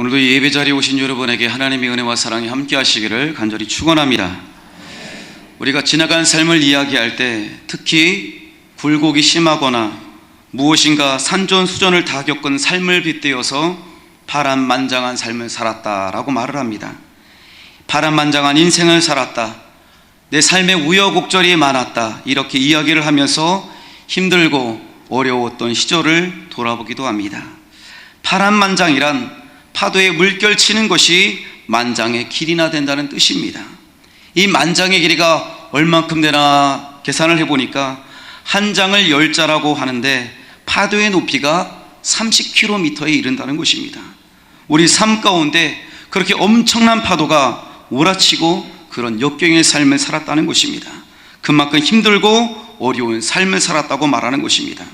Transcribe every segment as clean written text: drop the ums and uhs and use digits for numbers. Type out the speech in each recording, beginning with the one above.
오늘도 예배 자리에 오신 여러분에게 하나님의 은혜와 사랑이 함께 하시기를 간절히 축원합니다. 우리가 지나간 삶을 이야기할 때 특히 굴곡이 심하거나 무엇인가 산전수전을 다 겪은 삶을 빗대어서 파란만장한 삶을 살았다라고 말을 합니다. 파란만장한 인생을 살았다, 내 삶에 우여곡절이 많았다, 이렇게 이야기를 하면서 힘들고 어려웠던 시절을 돌아보기도 합니다. 파란만장이란 파도에 물결치는 것이 만장의 길이나 된다는 뜻입니다. 이 만장의 길이가 얼만큼 되나 계산을 해보니까 한 장을 10자라고 하는데 파도의 높이가 30km에 이른다는 것입니다. 우리 삶 가운데 그렇게 엄청난 파도가 몰아치고 그런 역경의 삶을 살았다는 것입니다. 그만큼 힘들고 어려운 삶을 살았다고 말하는 것입니다.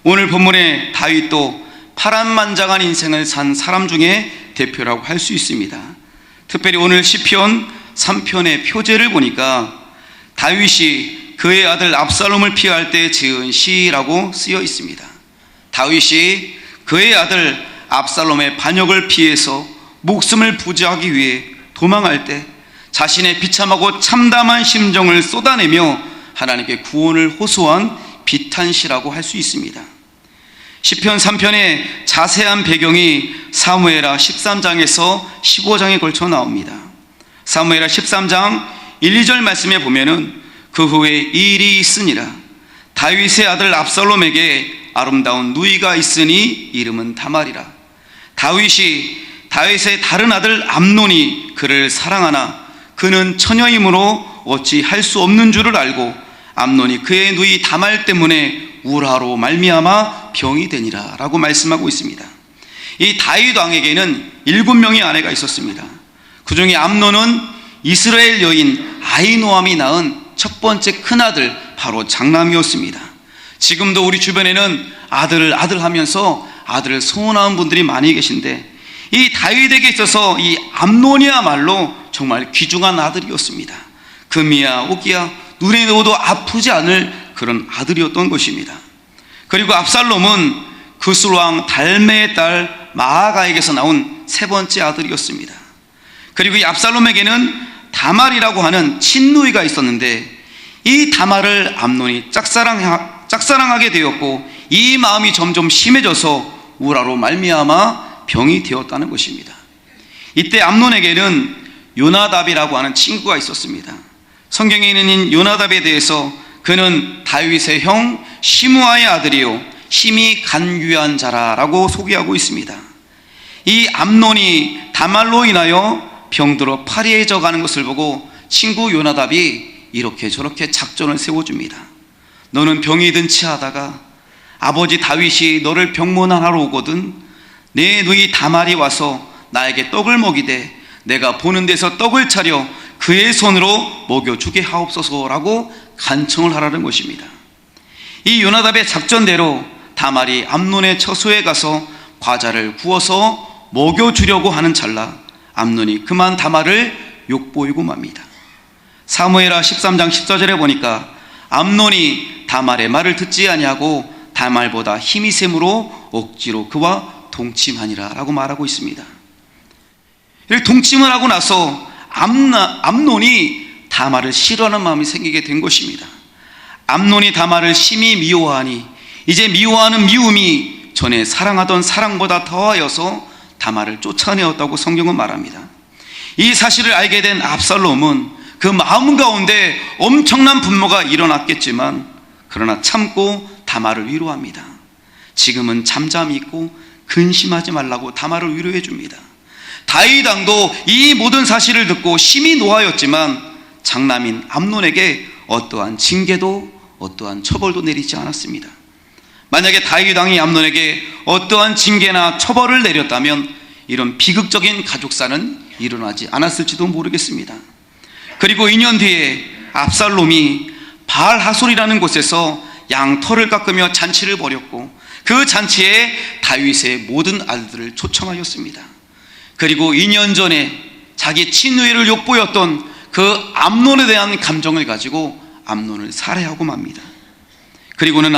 오늘 본문의 다윗도 파란만장한 인생을 산 사람 중에 대표라고 할 수 있습니다. 특별히 오늘 시편 3편의 표제를 보니까 다윗이 그의 아들 압살롬을 피할 때 지은 시라고 쓰여 있습니다. 다윗이 그의 아들 압살롬의 반역을 피해서 목숨을 부지하기 위해 도망할 때 자신의 비참하고 참담한 심정을 쏟아내며 하나님께 구원을 호소한 비탄시라고 할 수 있습니다. 시편 3편의 자세한 배경이 사무엘하 13장에서 15장에 걸쳐 나옵니다. 사무엘하 13장 1, 2절 말씀에 보면은 그 후에 이 일이 있으니라. 다윗의 아들 압살롬에게 아름다운 누이가 있으니 이름은 다말이라. 다윗이 다윗의 다른 아들 암논이 그를 사랑하나 그는 처녀이므로 어찌 할 수 없는 줄을 알고 암논이 그의 누이 다말 때문에 우라로 말미암아 병이 되니라 라고 말씀하고 있습니다. 이 다윗 왕에게는 7명의 아내가 있었습니다. 그 중에 암논은 이스라엘 여인 아히노암이 낳은 첫 번째 큰아들 바로 장남이었습니다. 지금도 우리 주변에는 아들 하면서 아들을 소원하는 분들이 많이 계신데 이 다윗에게 있어서 이 암논이야말로 정말 귀중한 아들이었습니다. 금이야 옥이야 눈에 넣어도 아프지 않을 그런 아들이었던 것입니다. 그리고 압살롬은 그술왕 달메의 딸 마아가에게서 나온 세 번째 아들이었습니다. 그리고 이 압살롬에게는 다말이라고 하는 친누이가 있었는데 이 다말을 암논이 짝사랑하게 되었고 이 마음이 점점 심해져서 우라로 말미암아 병이 되었다는 것입니다. 이때 암논에게는 요나답이라고 하는 친구가 있었습니다. 성경에 있는 요나답에 대해서 그는 다윗의 형 시므아의 아들이요 힘이 간귀한 자라라고 소개하고 있습니다. 이 암논이 다말로 인하여 병들어 파리해져 가는 것을 보고 친구 요나답이 이렇게 저렇게 작전을 세워줍니다. 너는 병이 든 체하다가 아버지 다윗이 너를 병문안하러 오거든 내 누이 다말이 와서 나에게 떡을 먹이되 내가 보는 데서 떡을 차려 그의 손으로 먹여주게 하옵소서라고 간청을 하라는 것입니다. 이 요나답의 작전대로 다말이 암논의 처소에 가서 과자를 구워서 먹여주려고 하는 찰나 암논이 그만 다말을 욕보이고 맙니다. 사무엘하 13장 14절에 보니까 암논이 다말의 말을 듣지 아니하고 다말보다 힘이 셈으로 억지로 그와 동침하니라 라고 말하고 있습니다. 이렇게 동침을 하고 나서 암논이 다말을 싫어하는 마음이 생기게 된 것입니다. 암논이 다말을 심히 미워하니 이제 미워하는 미움이 전에 사랑하던 사랑보다 더하여서 다말을 쫓아내었다고 성경은 말합니다. 이 사실을 알게 된 압살롬은 그 마음 가운데 엄청난 분노가 일어났겠지만 그러나 참고 다말을 위로합니다. 지금은 잠잠히 있고 근심하지 말라고 다말을 위로해 줍니다. 다윗 왕도 이 모든 사실을 듣고 심히 노하였지만 장남인 암논에게 어떠한 징계도 어떠한 처벌도 내리지 않았습니다. 만약에 다윗 왕이 암논에게 어떠한 징계나 처벌을 내렸다면 이런 비극적인 가족사는 일어나지 않았을지도 모르겠습니다. 그리고 2년 뒤에 압살롬이 바알 하솔이라는 곳에서 양 털을 깎으며 잔치를 벌였고 그 잔치에 다윗의 모든 아들들을 초청하였습니다. 그리고 2년 전에 자기 친누이를 욕보였던 그 암논에 대한 감정을 가지고 암논을 살해하고 맙니다. 그리고는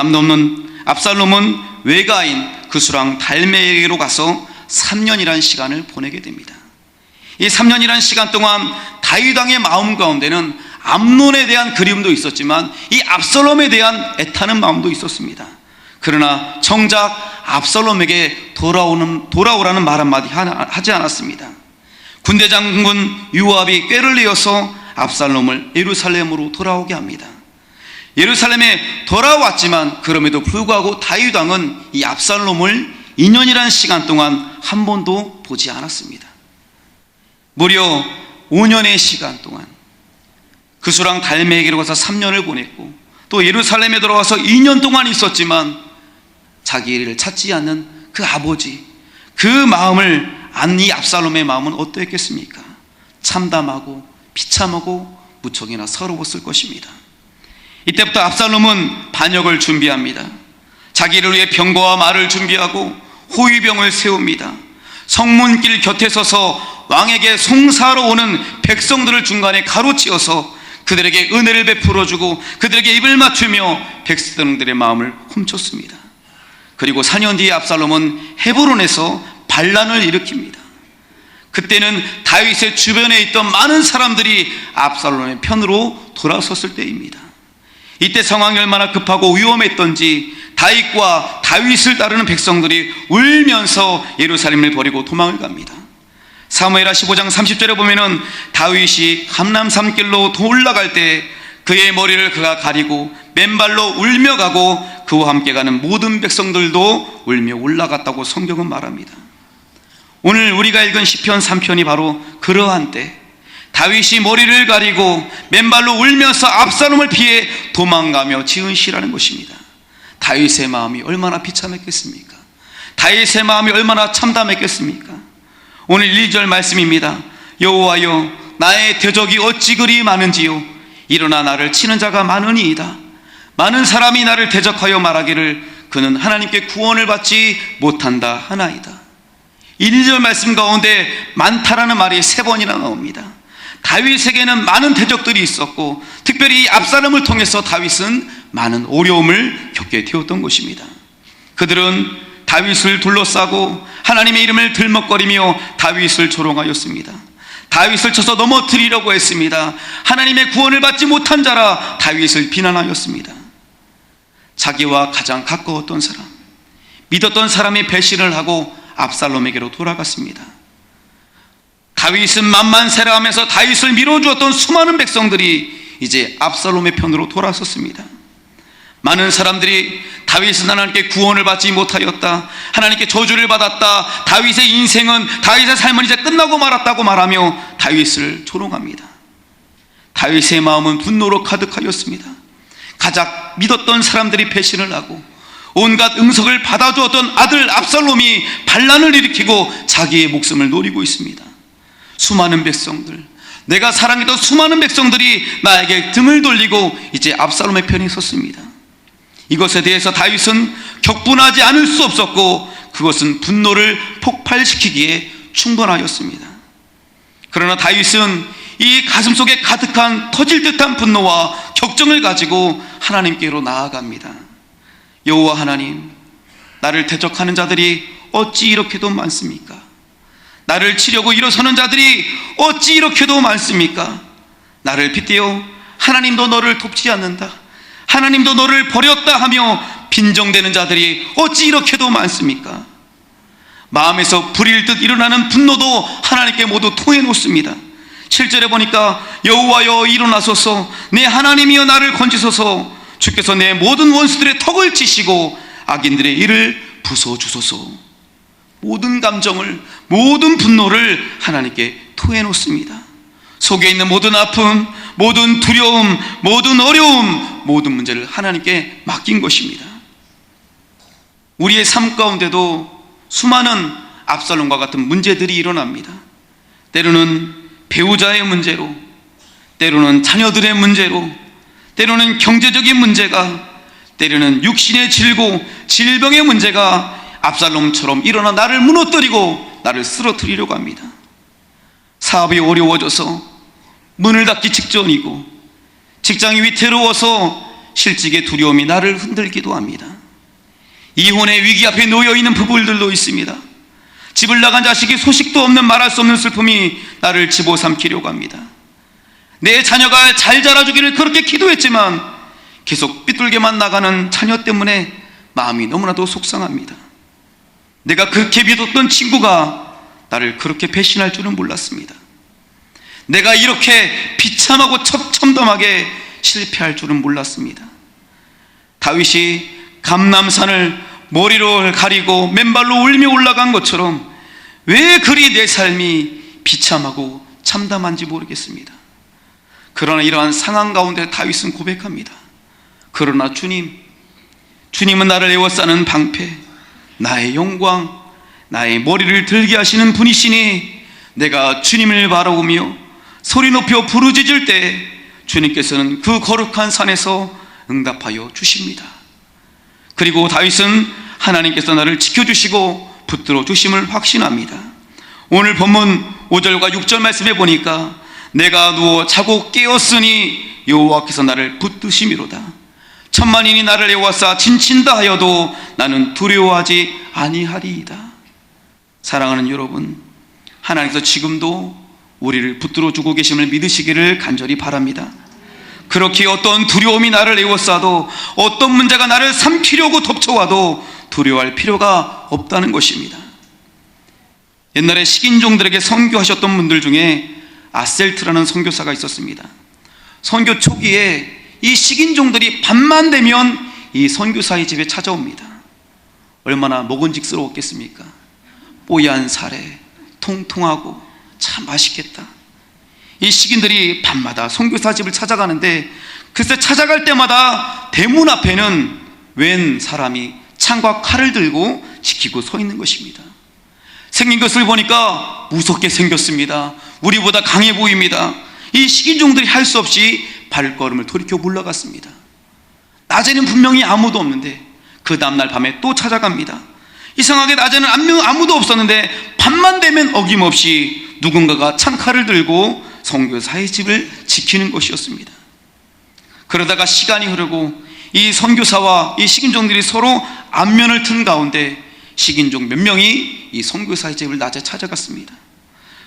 압살롬은 외가인 그수랑 달메에게로 가서 3년이라는 시간을 보내게 됩니다. 이 3년이라는 시간 동안 다윗 왕의 마음 가운데는 암논에 대한 그리움도 있었지만 이 압살롬에 대한 애타는 마음도 있었습니다. 그러나 정작 압살롬에게 돌아오라는 말 한마디 하지 않았습니다. 군대 장군 요압이 꾀를 내어서 압살롬을 예루살렘으로 돌아오게 합니다. 예루살렘에 돌아왔지만 그럼에도 불구하고 다윗 왕은 이 압살롬을 2년이라는 시간 동안 한 번도 보지 않았습니다. 무려 5년의 시간 동안 그수랑 달메에게로 가서 3년을 보냈고 또 예루살렘에 들어와서 2년 동안 있었지만 자기를 찾지 않는 그 아버지, 그 마음을 안 이 압살롬의 마음은 어떠했겠습니까? 참담하고 비참하고 무척이나 서러웠을 것입니다. 이때부터 압살롬은 반역을 준비합니다. 자기를 위해 병거와 말을 준비하고 호위병을 세웁니다. 성문길 곁에 서서 왕에게 송사하러 오는 백성들을 중간에 가로치어서 그들에게 은혜를 베풀어주고 그들에게 입을 맞추며 백성들의 마음을 훔쳤습니다. 그리고 4년 뒤에 압살롬은 헤브론에서 반란을 일으킵니다. 그때는 다윗의 주변에 있던 많은 사람들이 압살롬의 편으로 돌아섰을 때입니다. 이때 상황이 얼마나 급하고 위험했던지 다윗과 다윗을 따르는 백성들이 울면서 예루살렘을 버리고 도망을 갑니다. 사무엘하 15장 30절에 보면은 다윗이 감람산길로 올라갈 때 그의 머리를 그가 가리고 맨발로 울며 가고 그와 함께 가는 모든 백성들도 울며 올라갔다고 성경은 말합니다. 오늘 우리가 읽은 시편 3편이 바로 그러한 때 다윗이 머리를 가리고 맨발로 울면서 압살롬을 피해 도망가며 지은 시라는 것입니다. 다윗의 마음이 얼마나 비참했겠습니까? 다윗의 마음이 얼마나 참담했겠습니까? 오늘 1절 말씀입니다. 여호와여 나의 대적이 어찌 그리 많은지요 일어나 나를 치는 자가 많으니이다. 많은 사람이 나를 대적하여 말하기를 그는 하나님께 구원을 받지 못한다 하나이다. 1절 말씀 가운데 많다라는 말이 3번이나 나옵니다. 다윗에게는 많은 대적들이 있었고 특별히 이 압살롬을 통해서 다윗은 많은 어려움을 겪게 되었던 것입니다. 그들은 다윗을 둘러싸고 하나님의 이름을 들먹거리며 다윗을 조롱하였습니다. 다윗을 쳐서 넘어뜨리려고 했습니다. 하나님의 구원을 받지 못한 자라 다윗을 비난하였습니다. 자기와 가장 가까웠던 사람, 믿었던 사람이 배신을 하고 압살롬에게로 돌아갔습니다. 다윗은 만만세라 하면서 다윗을 밀어주었던 수많은 백성들이 이제 압살롬의 편으로 돌아섰습니다. 많은 사람들이 다윗은 하나님께 구원을 받지 못하였다, 하나님께 저주를 받았다, 다윗의 인생은, 다윗의 삶은 이제 끝나고 말았다고 말하며 다윗을 조롱합니다. 다윗의 마음은 분노로 가득하였습니다. 가장 믿었던 사람들이 배신을 하고 온갖 응석을 받아주었던 아들 압살롬이 반란을 일으키고 자기의 목숨을 노리고 있습니다. 수많은 백성들, 내가 사랑했던 수많은 백성들이 나에게 등을 돌리고 이제 압살롬의 편에 섰습니다. 이것에 대해서 다윗은 격분하지 않을 수 없었고 그것은 분노를 폭발시키기에 충분하였습니다. 그러나 다윗은 이 가슴속에 가득한 터질 듯한 분노와 격정을 가지고 하나님께로 나아갑니다. 여호와 하나님, 나를 대적하는 자들이 어찌 이렇게도 많습니까? 나를 치려고 일어서는 자들이 어찌 이렇게도 많습니까? 나를 빗대어 하나님도 너를 돕지 않는다, 하나님도 너를 버렸다 하며 빈정대는 자들이 어찌 이렇게도 많습니까? 마음에서 불일 듯 일어나는 분노도 하나님께 모두 토해놓습니다. 7절에 보니까 여호와여 일어나소서, 내 하나님이여 나를 건지소서, 주께서 내 모든 원수들의 턱을 치시고 악인들의 일을 부숴주소서. 모든 감정을, 모든 분노를 하나님께 토해놓습니다. 속에 있는 모든 아픔, 모든 두려움, 모든 어려움, 모든 문제를 하나님께 맡긴 것입니다. 우리의 삶 가운데도 수많은 압살롬과 같은 문제들이 일어납니다. 때로는 배우자의 문제로, 때로는 자녀들의 문제로, 때로는 경제적인 문제가, 때로는 육신의 질병의 문제가 압살롬처럼 일어나 나를 무너뜨리고 나를 쓰러뜨리려고 합니다. 사업이 어려워져서 문을 닫기 직전이고 직장이 위태로워서 실직의 두려움이 나를 흔들기도 합니다. 이혼의 위기 앞에 놓여있는 부부들도 있습니다. 집을 나간 자식이 소식도 없는 말할 수 없는 슬픔이 나를 집어삼키려고 합니다. 내 자녀가 잘 자라주기를 그렇게 기도했지만 계속 삐뚤게만 나가는 자녀 때문에 마음이 너무나도 속상합니다. 내가 그렇게 믿었던 친구가 나를 그렇게 배신할 줄은 몰랐습니다. 내가 이렇게 비참하고 첨덤하게 실패할 줄은 몰랐습니다. 다윗이 감람산을 머리로 가리고 맨발로 울며 올라간 것처럼 왜 그리 내 삶이 비참하고 참담한지 모르겠습니다. 그러나 이러한 상황 가운데 다윗은 고백합니다. 그러나 주님은 나를 에워싸는 방패, 나의 영광, 나의 머리를 들게 하시는 분이시니 내가 주님을 바라보며 소리 높여 부르짖을 때 주님께서는 그 거룩한 산에서 응답하여 주십니다. 그리고 다윗은 하나님께서 나를 지켜주시고 붙들어 주심을 확신합니다. 오늘 본문 5절과 6절 말씀에 보니까 내가 누워 자고 깨었으니 여호와께서 나를 붙드심이로다. 천만인이 나를 에워싸 진친다 하여도 나는 두려워하지 아니하리이다. 사랑하는 여러분, 하나님께서 지금도 우리를 붙들어 주고 계심을 믿으시기를 간절히 바랍니다. 그렇게 어떤 두려움이 나를 에워싸도 어떤 문제가 나를 삼키려고 덮쳐와도 두려워할 필요가 없다는 것입니다. 옛날에 식인종들에게 선교하셨던 분들 중에 아셀트라는 선교사가 있었습니다. 선교 초기에 이 식인종들이 밤만 되면 이 선교사의 집에 찾아옵니다. 얼마나 먹은직스러웠겠습니까? 뽀얀 살에 통통하고 참 맛있겠다. 이 식인들이 밤마다 선교사 집을 찾아가는데 글쎄 찾아갈 때마다 대문 앞에는 웬 사람이 창과 칼을 들고 지키고 서 있는 것입니다. 생긴 것을 보니까 무섭게 생겼습니다. 우리보다 강해 보입니다. 이 식인종들이 할 수 없이 발걸음을 돌이켜 물러갔습니다. 낮에는 분명히 아무도 없는데 그 다음날 밤에 또 찾아갑니다. 이상하게 낮에는 아무도 없었는데 밤만 되면 어김없이 누군가가 창칼을 들고 선교사의 집을 지키는 것이었습니다. 그러다가 시간이 흐르고 이 선교사와 이 식인종들이 서로 안면을 튼 가운데 식인종 몇 명이 이 선교사의 집을 낮에 찾아갔습니다.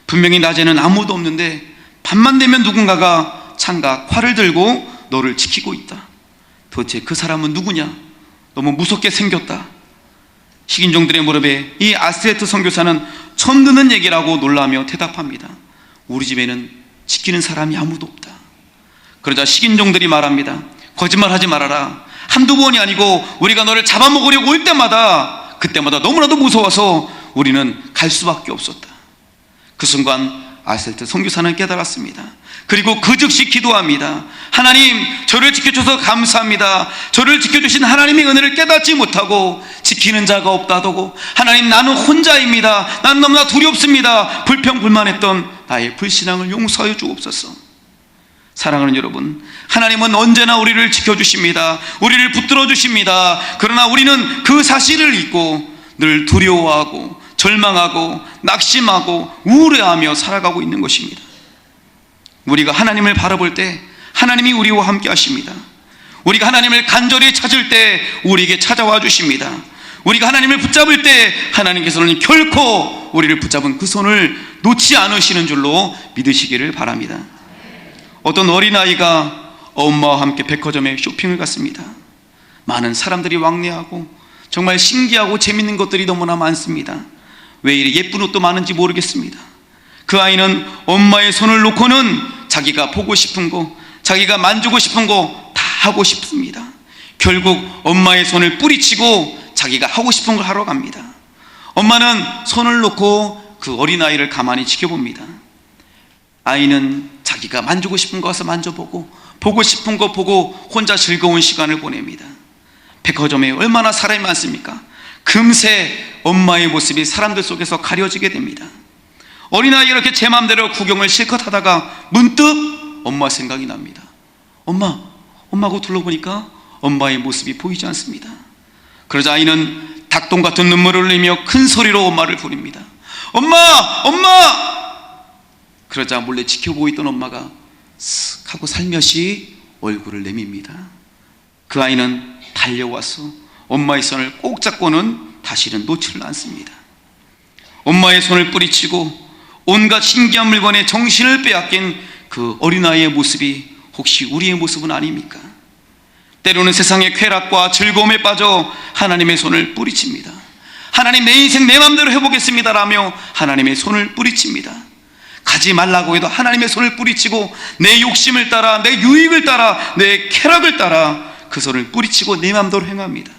분명히 낮에는 아무도 없는데 밤만 되면 누군가가 창과 활을 들고 너를 지키고 있다. 도대체 그 사람은 누구냐? 너무 무섭게 생겼다. 식인종들의 무릎에 이 아스레트 선교사는 처음 듣는 얘기라고 놀라며 대답합니다. 우리 집에는 지키는 사람이 아무도 없다. 그러자 식인종들이 말합니다. 거짓말하지 말아라. 한두 번이 아니고 우리가 너를 잡아먹으려고 올 때마다 그때마다 너무나도 무서워서 우리는 갈 수밖에 없었다. 그 순간 아셀트 선교사는 깨달았습니다. 그리고 그 즉시 기도합니다. 하나님, 저를 지켜줘서 감사합니다. 저를 지켜주신 하나님의 은혜를 깨닫지 못하고 지키는 자가 없다더고 하나님, 나는 혼자입니다. 나는 너무나 두렵습니다. 불평불만했던 나의 불신앙을 용서하여 주옵소서. 사랑하는 여러분, 하나님은 언제나 우리를 지켜주십니다. 우리를 붙들어 주십니다. 그러나 우리는 그 사실을 잊고 늘 두려워하고 절망하고 낙심하고 우울해하며 살아가고 있는 것입니다. 우리가 하나님을 바라볼 때 하나님이 우리와 함께 하십니다. 우리가 하나님을 간절히 찾을 때 우리에게 찾아와 주십니다. 우리가 하나님을 붙잡을 때 하나님께서는 결코 우리를 붙잡은 그 손을 놓지 않으시는 줄로 믿으시기를 바랍니다. 어떤 어린아이가 엄마와 함께 백화점에 쇼핑을 갔습니다. 많은 사람들이 왕래하고 정말 신기하고 재밌는 것들이 너무나 많습니다. 왜 이리 예쁜 옷도 많은지 모르겠습니다. 그 아이는 엄마의 손을 놓고는 자기가 보고 싶은 거, 자기가 만지고 싶은 거 다 하고 싶습니다. 결국 엄마의 손을 뿌리치고 자기가 하고 싶은 걸 하러 갑니다. 엄마는 손을 놓고 그 어린아이를 가만히 지켜봅니다. 아이는 자기가 만지고 싶은 거 와서 만져보고 보고 싶은 거 보고 혼자 즐거운 시간을 보냅니다. 백화점에 얼마나 사람이 많습니까? 금세 엄마의 모습이 사람들 속에서 가려지게 됩니다. 어린아이가 이렇게 제 마음대로 구경을 실컷 하다가 문득 엄마 생각이 납니다. 엄마고 둘러보니까 엄마의 모습이 보이지 않습니다. 그러자 아이는 닭똥 같은 눈물을 흘리며 큰 소리로 엄마를 부릅니다. 엄마! 그러자 몰래 지켜보고 있던 엄마가 쓱 하고 살며시 얼굴을 내밉니다. 그 아이는 달려와서 엄마의 손을 꼭 잡고는 다시는 놓지를 않습니다. 엄마의 손을 뿌리치고 온갖 신기한 물건에 정신을 빼앗긴 그 어린아이의 모습이 혹시 우리의 모습은 아닙니까? 때로는 세상의 쾌락과 즐거움에 빠져 하나님의 손을 뿌리칩니다. 하나님, 내 인생 내 마음대로 해보겠습니다 라며 하나님의 손을 뿌리칩니다. 가지 말라고 해도 하나님의 손을 뿌리치고 내 욕심을 따라, 내 유익을 따라, 내 쾌락을 따라 그 손을 뿌리치고 내 마음대로 행합니다.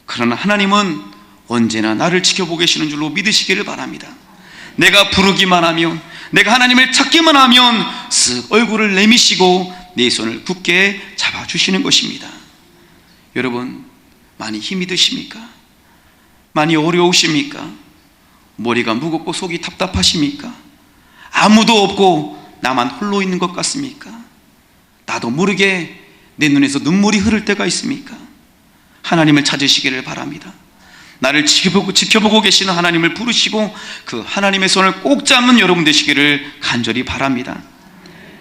그러나 하나님은 언제나 나를 지켜보고 계시는 줄로 믿으시기를 바랍니다. 내가 부르기만 하면, 내가 하나님을 찾기만 하면 쓱 얼굴을 내미시고 내 손을 굳게 잡아주시는 것입니다. 여러분, 많이 힘이 드십니까? 많이 어려우십니까? 머리가 무겁고 속이 답답하십니까? 아무도 없고 나만 홀로 있는 것 같습니까? 나도 모르게 내 눈에서 눈물이 흐를 때가 있습니까? 하나님을 찾으시기를 바랍니다. 나를 지켜보고 계시는 하나님을 부르시고 그 하나님의 손을 꼭 잡는 여러분 되시기를 간절히 바랍니다.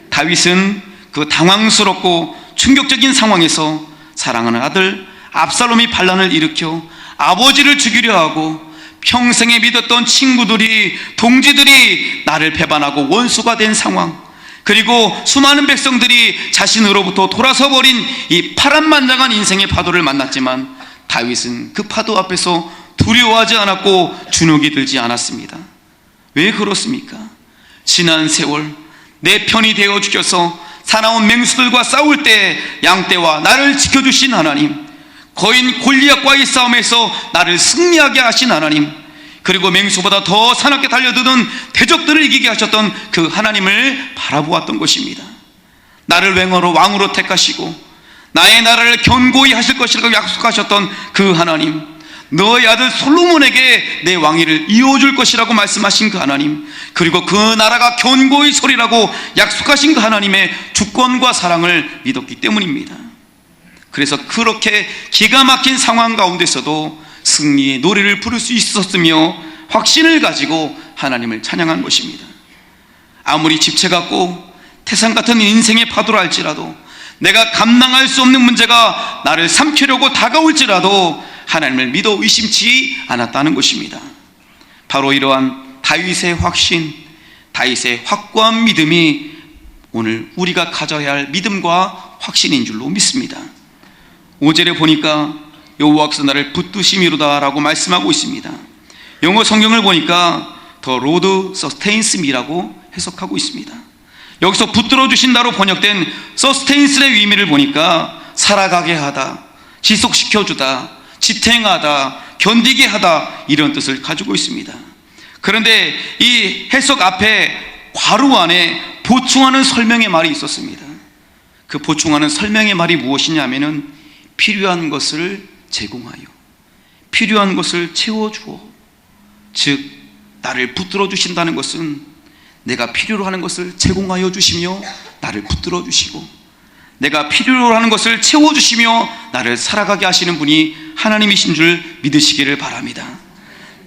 다윗은 그 당황스럽고 충격적인 상황에서 사랑하는 아들 압살롬이 반란을 일으켜 아버지를 죽이려 하고 평생에 믿었던 친구들이, 동지들이 나를 배반하고 원수가 된 상황, 그리고 수많은 백성들이 자신으로부터 돌아서 버린 이 파란만장한 인생의 파도를 만났지만 다윗은 그 파도 앞에서 두려워하지 않았고 주눅이 들지 않았습니다. 왜 그렇습니까? 지난 세월 내 편이 되어 주셔서 사나운 맹수들과 싸울 때 양떼와 나를 지켜주신 하나님, 거인 골리앗과의 싸움에서 나를 승리하게 하신 하나님, 그리고 맹수보다 더 사납게 달려드는 대적들을 이기게 하셨던 그 하나님을 바라보았던 것입니다. 나를 왕으로 택하시고 나의 나라를 견고히 하실 것이라고 약속하셨던 그 하나님, 너의 아들 솔로몬에게 내 왕위를 이어줄 것이라고 말씀하신 그 하나님, 그리고 그 나라가 견고히 서리라고 약속하신 그 하나님의 주권과 사랑을 믿었기 때문입니다. 그래서 그렇게 기가 막힌 상황 가운데서도 승리의 노래를 부를 수 있었으며 확신을 가지고 하나님을 찬양한 것입니다. 아무리 집체 같고 태산 같은 인생의 파도라 할지라도, 내가 감당할 수 없는 문제가 나를 삼키려고 다가올지라도 하나님을 믿어 의심치 않았다는 것입니다. 바로 이러한 다윗의 확신, 다윗의 확고한 믿음이 오늘 우리가 가져야 할 믿음과 확신인 줄로 믿습니다. 5절에 보니까 여호와께서 나를 붙드심이로다 라고 말씀하고 있습니다. 영어 성경을 보니까 The Lord sustains me라고 해석하고 있습니다. 여기서 붙들어 주신다로 번역된 서스테인스의 의미를 보니까 살아가게 하다, 지속시켜주다, 지탱하다, 견디게 하다, 이런 뜻을 가지고 있습니다. 그런데 이 해석 앞에 괄호 안에 보충하는 설명의 말이 있었습니다. 그 보충하는 설명의 말이 무엇이냐면은 필요한 것을 제공하여, 필요한 것을 채워주어, 즉 나를 붙들어 주신다는 것은 내가 필요로 하는 것을 제공하여 주시며 나를 붙들어 주시고, 내가 필요로 하는 것을 채워주시며 나를 살아가게 하시는 분이 하나님이신 줄 믿으시기를 바랍니다.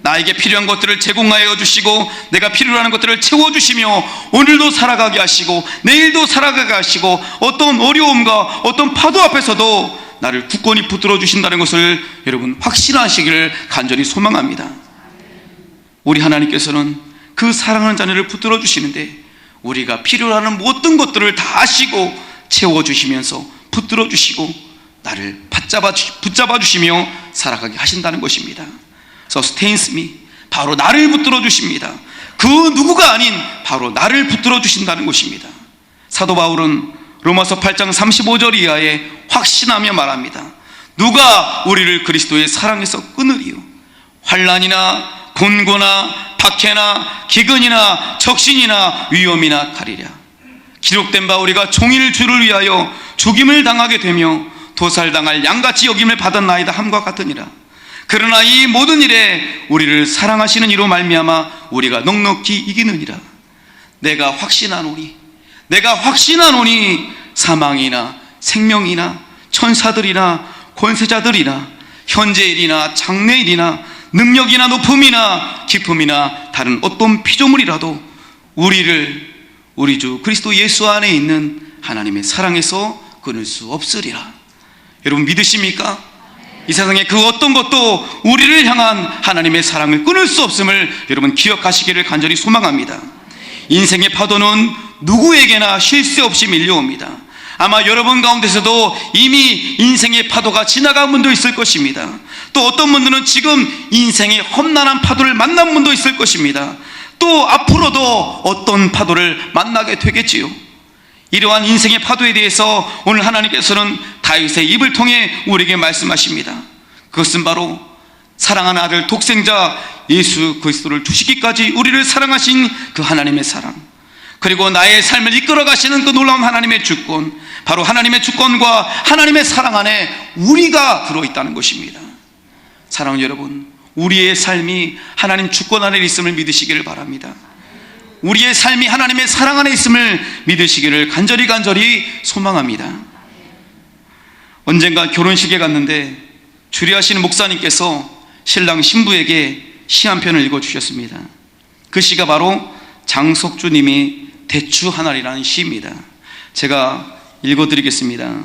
나에게 필요한 것들을 제공하여 주시고 내가 필요로 하는 것들을 채워주시며 오늘도 살아가게 하시고 내일도 살아가게 하시고 어떤 어려움과 어떤 파도 앞에서도 나를 굳건히 붙들어 주신다는 것을 여러분 확신하시기를 간절히 소망합니다. 우리 하나님께서는 그 사랑하는 자녀를 붙들어 주시는데 우리가 필요로 하는 모든 것들을 다 아시고 채워주시면서 붙들어 주시고 나를 붙잡아 주시며 살아가게 하신다는 것입니다. Sustains me, 바로 나를 붙들어 주십니다. 그 누구가 아닌 바로 나를 붙들어 주신다는 것입니다. 사도 바울은 로마서 8장 35절 이하에 확신하며 말합니다. 누가 우리를 그리스도의 사랑에서 끊으리요? 환난이나 곤고나 박해나 기근이나 적신이나 위험이나 칼이랴. 기록된 바 우리가 종일 주를 위하여 죽임을 당하게 되며 도살당할 양같이 여김을 받았나이다 함과 같으니라. 그러나 이 모든 일에 우리를 사랑하시는 이로 말미암아 우리가 넉넉히 이기느니라. 내가 확신하노니 사망이나 생명이나 천사들이나 권세자들이나 현재일이나 장래일이나 능력이나 높음이나 깊음이나 다른 어떤 피조물이라도 우리 주 그리스도 예수 안에 있는 하나님의 사랑에서 끊을 수 없으리라. 여러분 믿으십니까? 이 세상에 그 어떤 것도 우리를 향한 하나님의 사랑을 끊을 수 없음을 여러분 기억하시기를 간절히 소망합니다. 인생의 파도는 누구에게나 쉴 새 없이 밀려옵니다. 아마 여러분 가운데서도 이미 인생의 파도가 지나간 분도 있을 것입니다. 또 어떤 분들은 지금 인생의 험난한 파도를 만난 분도 있을 것입니다. 또 앞으로도 어떤 파도를 만나게 되겠지요. 이러한 인생의 파도에 대해서 오늘 하나님께서는 다윗의 입을 통해 우리에게 말씀하십니다. 그것은 바로 사랑하는 아들 독생자 예수 그리스도를 주시기까지 우리를 사랑하신 그 하나님의 사랑, 그리고 나의 삶을 이끌어 가시는 그 놀라운 하나님의 주권, 바로 하나님의 주권과 하나님의 사랑 안에 우리가 들어있다는 것입니다. 사랑하는 여러분, 우리의 삶이 하나님 주권 안에 있음을 믿으시기를 바랍니다. 우리의 삶이 하나님의 사랑 안에 있음을 믿으시기를 간절히 소망합니다. 언젠가 결혼식에 갔는데 주례하시는 목사님께서 신랑 신부에게 시 한 편을 읽어주셨습니다. 그 시가 바로 장석주님이 대추 하나리라는 시입니다. 제가 읽어드리겠습니다.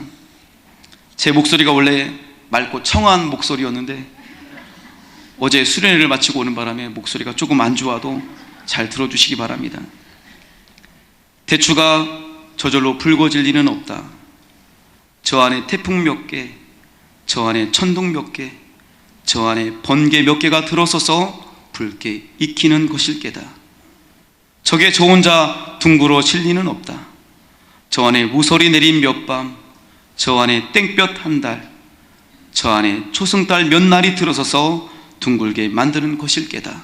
제 목소리가 원래 맑고 청아한 목소리였는데 어제 수련회를 마치고 오는 바람에 목소리가 조금 안 좋아도 잘 들어주시기 바랍니다. 대추가 저절로 붉어질 리는 없다. 저 안에 태풍 몇 개, 저 안에 천둥 몇 개, 저 안에 번개 몇 개가 들어서서 붉게 익히는 것일 게다. 적에 저 혼자 둥그러질 리는 없다. 저 안에 무설이 내린 몇 밤, 저 안에 땡볕 한 달, 저 안에 초승달 몇 날이 들어서서 둥글게 만드는 것일 게다.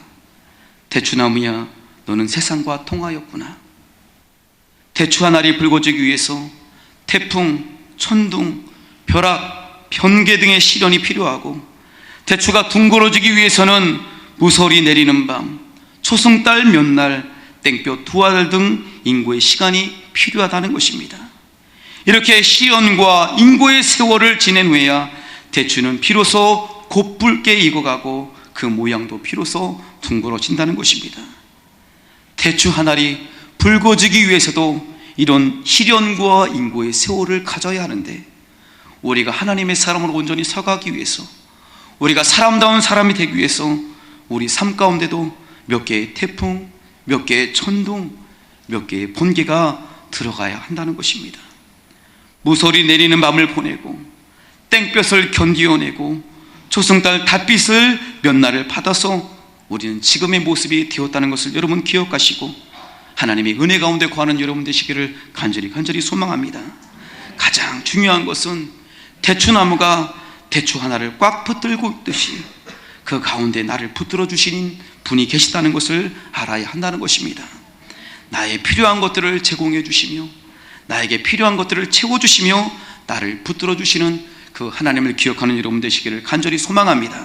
대추나무야, 너는 세상과 통하였구나. 대추 한 알이 붉어지기 위해서 태풍, 천둥, 벼락, 번개 등의 시련이 필요하고, 대추가 둥그러지기 위해서는 무설이 내리는 밤, 초승달 몇 날, 땡볕 두 알 등 인고의 시간이 필요하다는 것입니다. 이렇게 시련과 인고의 세월을 지낸 후에야 대추는 비로소 곧붉게 익어가고 그 모양도 비로소 둥그러진다는 것입니다. 대추 한 알이 붉어지기 위해서도 이런 시련과 인고의 세월을 가져야 하는데, 우리가 하나님의 사람으로 온전히 서가기 위해서, 우리가 사람다운 사람이 되기 위해서 우리 삶 가운데도 몇 개의 태풍, 몇 개의 천둥, 몇 개의 번개가 들어가야 한다는 것입니다. 무설이 내리는 밤을 보내고 땡볕을 견디어내고 초승달 달빛을 몇 날을 받아서 우리는 지금의 모습이 되었다는 것을 여러분 기억하시고 하나님의 은혜 가운데 거하는 여러분 되시기를 간절히 소망합니다. 가장 중요한 것은 대추나무가 대추 하나를 꽉 붙들고 있듯이 그 가운데 나를 붙들어 주시는 분이 계시다는 것을 알아야 한다는 것입니다. 나의 필요한 것들을 제공해 주시며 나에게 필요한 것들을 채워주시며 나를 붙들어 주시는 그 하나님을 기억하는 여러분 되시기를 간절히 소망합니다.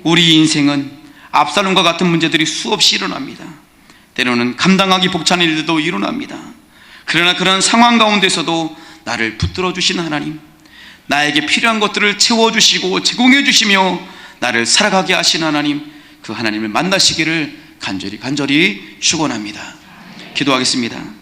우리 인생은 압살롬과 같은 문제들이 수없이 일어납니다. 때로는 감당하기 벅찬 일들도 일어납니다. 그러나 그런 상황 가운데서도 나를 붙들어 주시는 하나님, 나에게 필요한 것들을 채워주시고 제공해 주시며 나를 살아가게 하신 하나님, 그 하나님을 만나시기를 간절히 축원합니다. 기도하겠습니다.